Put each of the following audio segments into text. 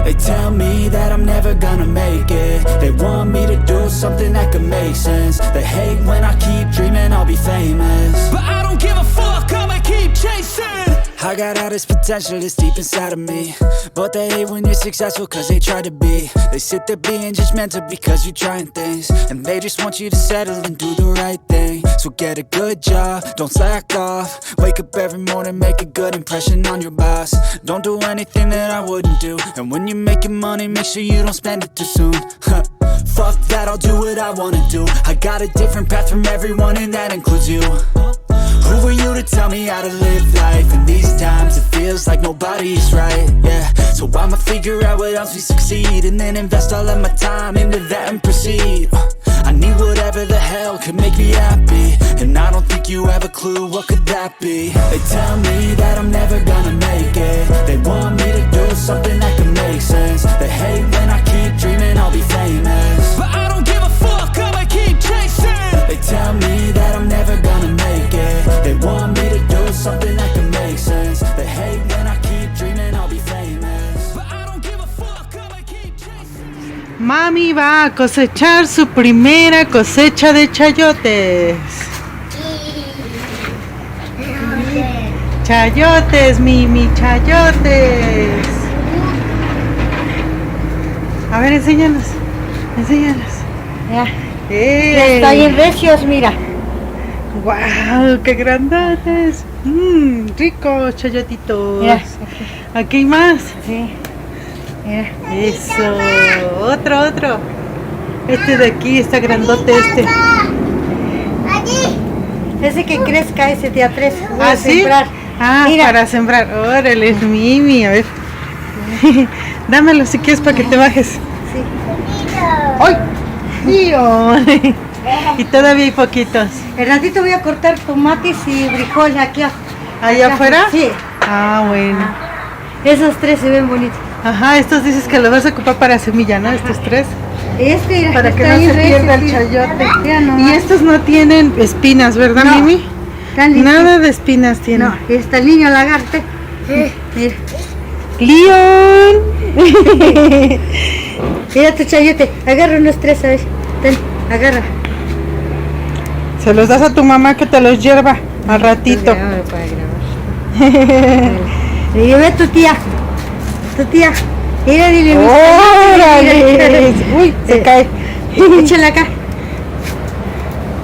They tell me that I'm never gonna make it. They want me to do something that could make sense. They hate when I keep dreaming I'll be famous, but I don't give a fuck, I'ma keep chasing. I got all this potential that's deep inside of me, but they hate when you're successful cause they try to be. They sit there being judgmental because you're trying things, and they just want you to settle and do the right thing. So get a good job, don't slack off. Wake up every morning, make a good impression on your boss. Don't do anything that I wouldn't do, and when you're making money, make sure you don't spend it too soon. Fuck that, I'll do what I wanna do. I got a different path from everyone, and that includes you. Who are you to tell me how to live life? In these times it feels like nobody's right, yeah. So I'ma figure out what else we succeed, and then invest all of my time into that and proceed. I need whatever the hell could make me happy, and I don't think you have a clue what could that be. They tell me that I'm never gonna make it. They want me to do something that could make sense. They hate when I keep dreaming I'll be famous, but I don't give a fuck, I'ma keep chasing. They tell me that I'm never gonna make it. They want me to do something that can make sense. They hate when I keep dreaming I'll be famous, but I don't give a fuck, I'ma keep chasing. Mami va a cosechar su primera cosecha de chayotes. Chayotes, Mimi, chayotes. A ver, enséñanos. Ya. Está bien recios, mira. ¡Wow! ¡Qué grandotes! Ricos chayotitos. Mira, aquí hay más. Sí. Mira. Eso. Otro. Este de aquí está grandote este. Ese que crezca, ese de a 3. ¿Ah, sí? Sembrar. Ah, mira. Para sembrar. Órale, es Mimi. A ver. Dámelo si quieres para que te bajes. Sí. ¡Ay! ¡Tío! Y todavía hay poquitos. El ratito voy a cortar tomates y frijol aquí. ¿Allá afuera? Sí. Ah, bueno. Esos 3 se ven bonitos. Ajá, estos dices que los vas a ocupar para semilla, ¿no? Estos 3. Este Para que no se pierda el chayote. Y estos no tienen espinas, ¿verdad, no. Mimi? Nada de espinas tienen. No, está el niño lagarto. Mira. ¡León! Mira tu chayote. Agarra unos 3, a ver. Ten, agarra. Se los das a tu mamá que te los hierva al ratito. Para grabar. Le llevé a tu tía. Mira, dile. ¡Órale! Uy, se cae. Échala acá.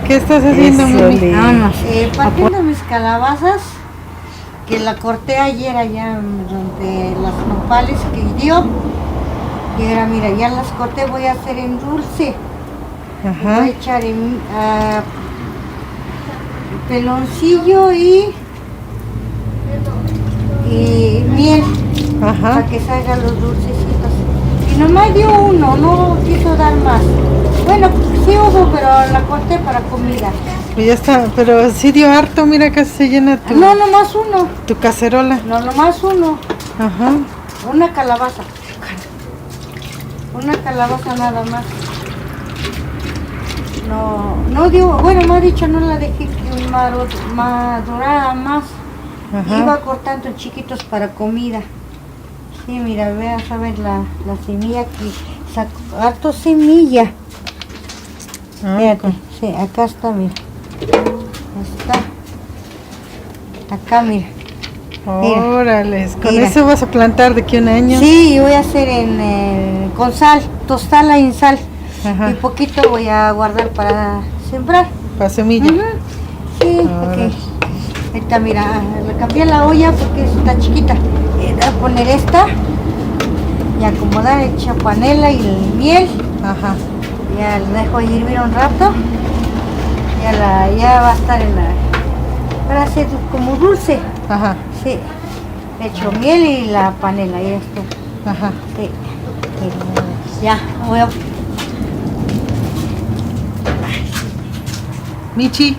¿Qué estás haciendo, Mimi? Vámonos. Partiendo mis calabazas, que la corté ayer allá donde las nopales que dio. Y ahora mira, ya las corté, voy a hacer en dulce. Ajá. Voy a echar en peloncillo y miel. Ajá. Para que salgan los dulcecitos. Y nomás dio uno, no quiso dar más. Bueno, sí hubo, pero la corté para comida. Pues ya está, pero sí dio harto, mira casi se llena tu, No, nomás uno. tu cacerola. No, nomás uno. Ajá. Una calabaza. Una calabaza nada más. No dio, bueno, me ha dicho no la dejé que madurara más. Ajá. Iba cortando en chiquitos para comida. Sí, mira, veas a ver la semilla que sacó harto semilla. Ah, Fíjate, ok. sí, acá está, mira. Está. Acá, mira. Órale, con Mira. eso vas a plantar de aquí a un año. Sí, voy a hacer con sal, tostarla en sal. Ajá. Y poquito voy a guardar para sembrar. Para semilla. Ujú. Sí, ok. Ahorita mira, le cambié la olla porque está chiquita. Voy a poner esta y acomodar el chapanela y el miel. Ajá. Ya la dejo hirvir un rato. Ya va a estar para hacer como dulce. Ajá. Sí. Le echo miel y la panela y esto. Ajá. Sí. Ya, voy a... Michi.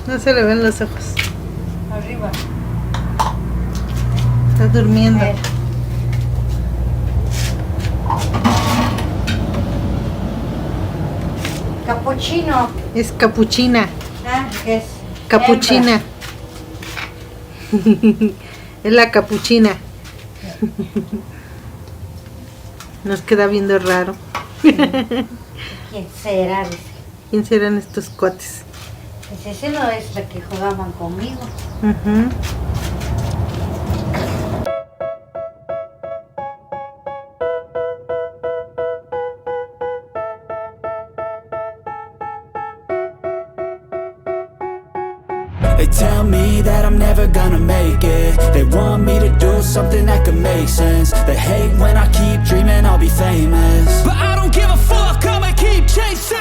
No se le ven los ojos. Arriba. Está durmiendo. Capuchino. Es capuchina. Es Capuchina. Es la capuchina. Nos queda viendo raro. ¿Quién será? Dice. ¿Quién serán estos cuates? Pues ese no es la que jugaban conmigo. They tell me that I'm never gonna make it. They want me to do something that could make sense. They hate when I keep dreaming I'll be famous, but I don't give a fuck, I'ma keep chasing.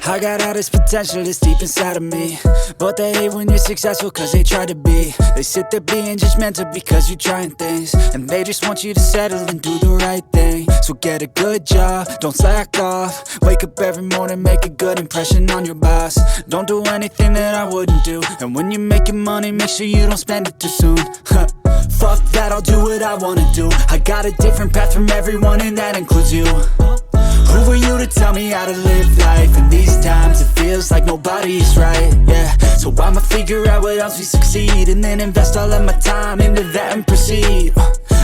I got all this potential that's deep inside of me, but they hate when you're successful cause they try to be. They sit there being judgmental because you're trying things, and they just want you to settle and do the right thing. So get a good job, don't slack off. Wake up every morning, make a good impression on your boss. Don't do anything that I wouldn't do, and when you're making money, make sure you don't spend it too soon. Fuck that, I'll do what I wanna do. I got a different path from everyone and that includes you. Who are you to tell me how to live life? In these times it feels like nobody's right, yeah. So I'ma figure out what else we succeed, and then invest all of my time into that and proceed.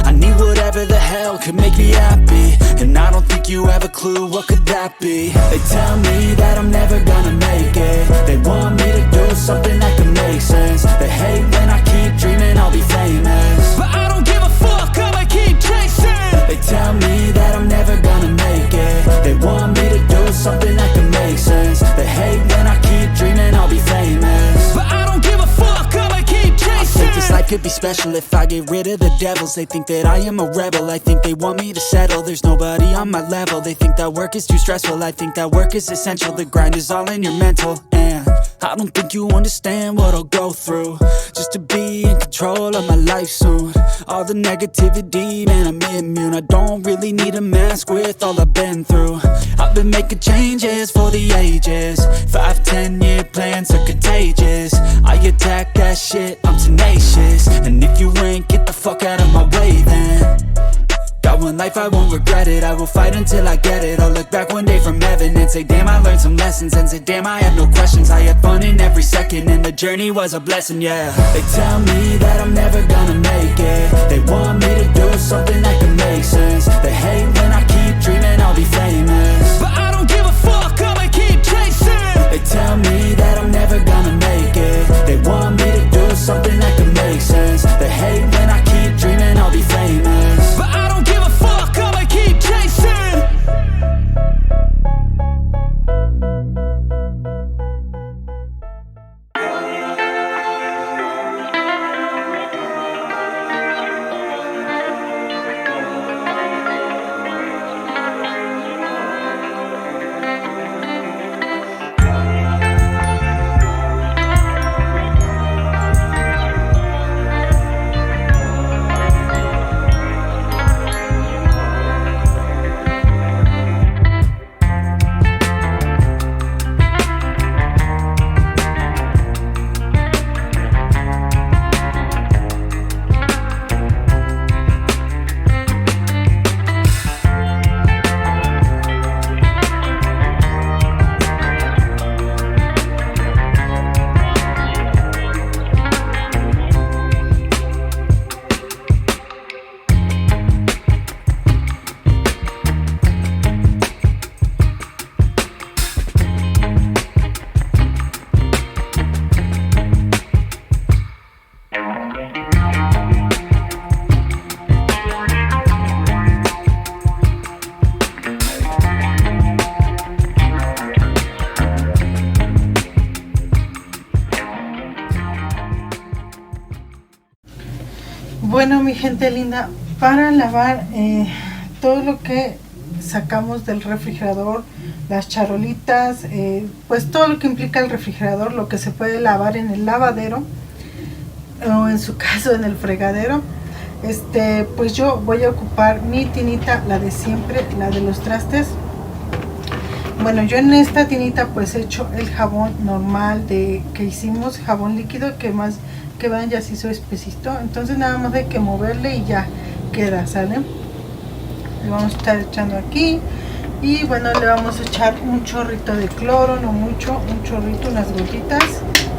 I need whatever the hell could make me happy, and I don't think you have a clue what could that be. They tell me that I'm never gonna make it. They want me to do something that could make sense. They hate when I keep dreaming I'll be famous, but I don't give a fuck, I'ma keep chasing. They tell me that I'm never gonna make it. They want me to do something that can make sense. They hate when I keep dreaming I'll be famous, but I don't give a fuck, I'ma keep chasing. I think this life could be special if I get rid of the devils. They think that I am a rebel, I think they want me to settle. There's nobody on my level, they think that work is too stressful. I think that work is essential, the grind is all in your mental. And I don't think you understand what I'll go through just to be in control of my life soon. All the negativity, man, I'm immune. I don't really need a mask with all I've been through. I've been making changes for the ages. 5-10 year plans are contagious. I attack that shit, I'm tenacious. And if you ain't, get the fuck out of my way then. Got one life, I won't regret it. I will fight until I get it. I'll look back one day from heaven and say, damn, I learned some lessons. And say, damn, I have no questions. I had fun in every second, and the journey was a blessing, yeah. They tell me that I'm never gonna make it. They want me to do something that can make sense. They hate when I keep dreaming I'll be famous, but I don't give a fuck, I'ma keep chasing. They tell me that I'm never gonna make it. They want me to do something that can make sense. They hate when I keep dreaming I'll be famous, but I don't give a fuck, I'ma keep chasing. Bueno, mi gente linda, para lavar todo lo que sacamos del refrigerador, las charolitas, pues todo lo que implica el refrigerador, lo que se puede lavar en el lavadero o en su caso en el fregadero, pues yo voy a ocupar mi tinita, la de siempre, la de los trastes. Bueno, yo en esta tinita pues he hecho el jabón normal que hicimos, jabón líquido, que vean ya se hizo espesito, entonces nada más hay que moverle y ya queda, ¿sale? Le vamos a estar echando aquí y bueno, le vamos a echar un chorrito de cloro, no mucho, un chorrito, unas gotitas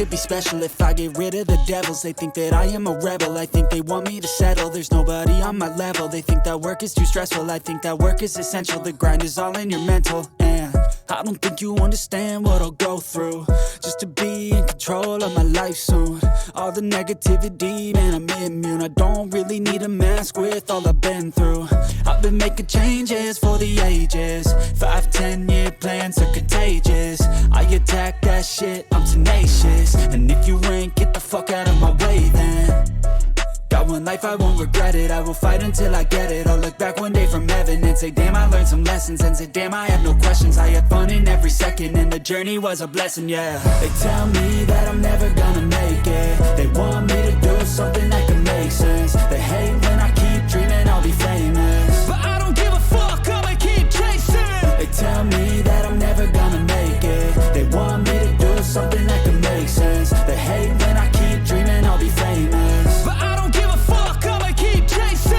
could be special if I get rid of the devils. They think that I am a rebel, I think they want me to settle. There's nobody on my level, they think that work is too stressful. I think that work is essential, the grind is all in your mental. And I don't think you understand what I'll go through just to be in control of my life soon. All the negativity, man, I'm immune. I don't really need a mask with all I've been through. I've been making changes for the ages. 5-10 year plans are contagious. I attack that shit, I'm tenacious. And if you ain't, get the fuck out of my way then. Got one life, I won't regret it. I will fight until I get it. I'll look back one day from heaven and say, damn, I learned some lessons. And say, damn, I have no questions. I had fun in every second, and the journey was a blessing, yeah. They tell me that I'm never gonna make it. They want me to do something that can make sense. They hate when I keep dreaming I'll be famous, but I don't give a fuck, I'ma keep chasing. They tell me that I'm never gonna make it. They want me to do something that can make sense. They hate when I keep dreaming I'll be famous, but I don't give a fuck, I'ma keep chasing.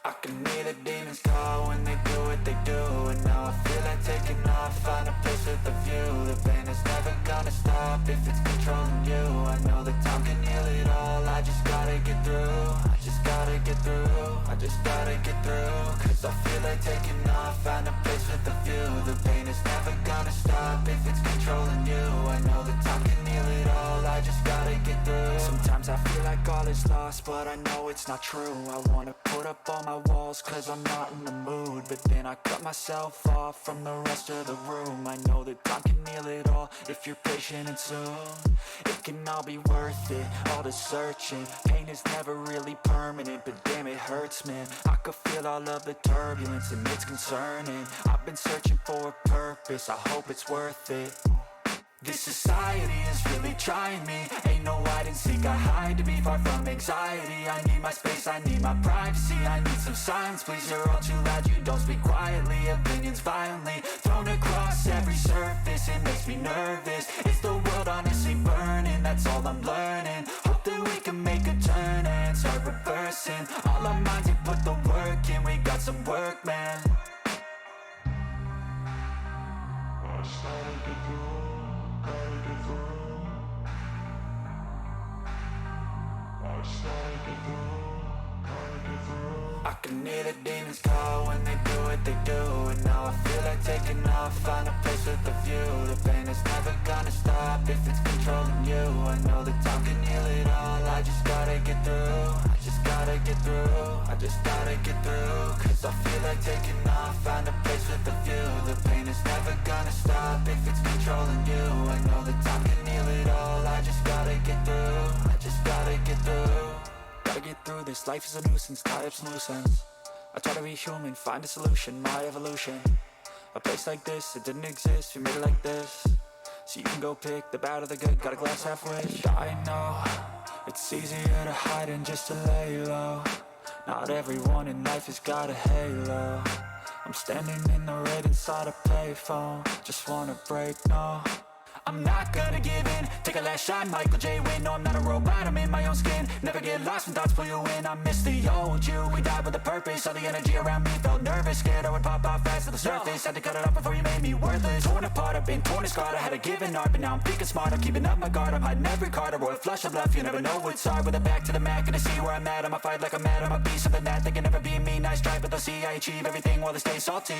I can hear the demons call when they do what they do. And now I feel like taking off, find a place with a view. The pain is never gonna stop if it's controlling you. I know that time can heal it all, I just gotta get through. I just gotta get through, I just gotta get through. Cause I feel like taking off, find a place with a view. The pain is never gonna stop if it's controlling you. I know that time can heal it all, I just gotta get through. Sometimes I feel like all is lost, but I know it's not true. I wanna put up all my walls cause I'm not in the mood, but then I cut myself off from the rest of the room. I know that time can heal it all if you're patient, and soon it can all be worth it, all the searching. Pain is never really permanent, but damn it hurts, man. I could feel all of the turbulence and it's concerning. I've been searching for a purpose, I hope it's worth it. This society is really trying me. Ain't no hide and seek, I hide to be far from anxiety. I need my space, I need my privacy. I need some silence, please, you're all too loud. You don't speak quietly, opinions violently thrown across every surface. It makes me nervous, is the world honestly burning? That's all I'm learning. Hope that we can make a turn and start reversing all our minds and put the work in. We got some work, man. I started to do. I can hear the demons call when they do what they do. And now I feel like taking off, find a place with a view. The pain is never gonna stop if it's controlling you. I know that time can heal it all, I just gotta get through. I just gotta get through, I just gotta get through. Cause I feel like taking off, find a place with a view. The pain is never gonna stop if it's controlling you. I know that time can heal it all, I just gotta get through. I just gotta get through. Gotta get through this, life is a nuisance, tie up some loose ends. I try to be human, find a solution, my evolution. A place like this, it didn't exist, we made it like this. So you can go pick the bad or the good, got a glass halfway. I know, it's easier to hide than just to lay low. Not everyone in life has got a halo. I'm standing in the red inside a payphone. Just wanna break, no, I'm not gonna give in. Take a last shot, Michael J. Win. No, I'm not a robot, I'm in my own skin. Never get lost when thoughts pull you in. I miss the old you, we died with a purpose. All the energy around me felt nervous, scared I would pop off fast to the surface. Had to cut it off before you made me worthless. Torn apart, I've been torn and scarred. I had a given art, but now I'm thinking smart. I'm keeping up my guard, I'm hiding every card. A royal flush of love, you never know what's hard. With a back to the mat, gonna see where I'm at. I'ma fight like I'm mad, I'ma be something that they can never be me. Nice try, but they'll see I achieve everything while they stay salty.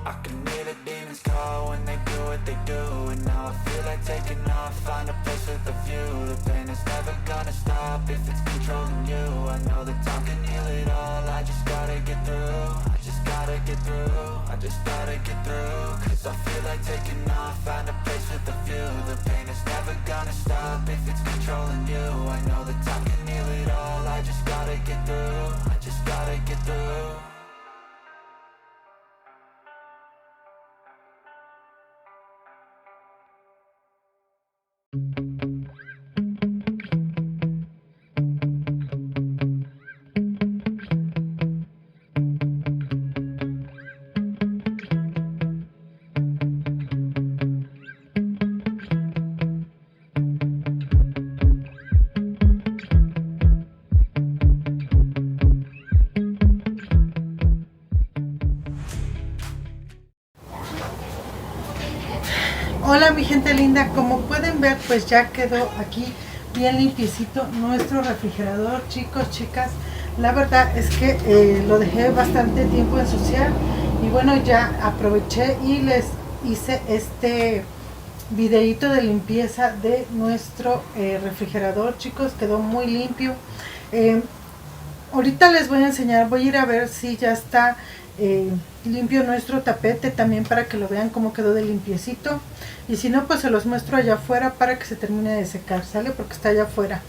I can hear the demons call when they do what they do. And now I feel like taking off, find a place with a view. The pain is never gonna stop if it's controlling you. I know that time can heal it all, I just gotta get through. I just gotta get through, I just gotta get through. Cause I feel like taking off, find a place with a view. The pain is never gonna stop if it's controlling you. I know that time can heal it all, I just gotta get through. I just gotta get through. Hola mi gente linda, como pueden ver pues ya quedó aquí bien limpiecito nuestro refrigerador, chicos, chicas. La verdad es que lo dejé bastante tiempo ensuciar y bueno, ya aproveché y les hice este videito de limpieza de nuestro refrigerador, chicos. Quedó muy limpio. Ahorita les voy a enseñar, voy a ir a ver si ya está limpio nuestro tapete también, para que lo vean cómo quedó de limpiecito, y si no pues se los muestro allá afuera para que se termine de secar, ¿sale? Porque está allá afuera.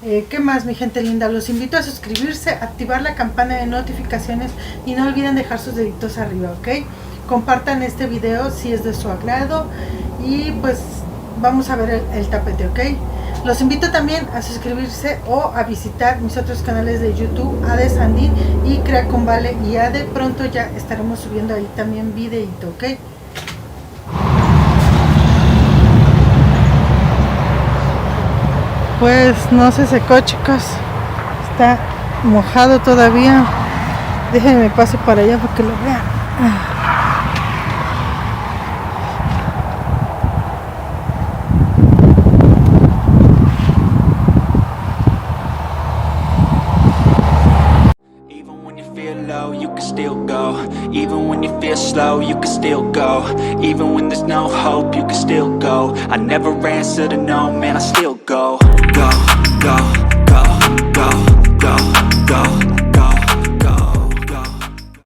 ¿Qué más mi gente linda? Los invito a suscribirse, activar la campana de notificaciones y no olviden dejar sus deditos arriba, ¿ok? Compartan este video si es de su agrado y pues vamos a ver el tapete, ¿ok? Los invito también a suscribirse o a visitar mis otros canales de YouTube, Ade Sandín y Crea con Vale y Ade. Pronto ya estaremos subiendo ahí también videito, ¿ok? Pues no se secó, chicos, está mojado todavía. Déjenme paso para allá para que lo vean. You can still go. Even when you feel slow, you can still go. Even when there's no hope, you can still go. I never answer to no, man, I still go.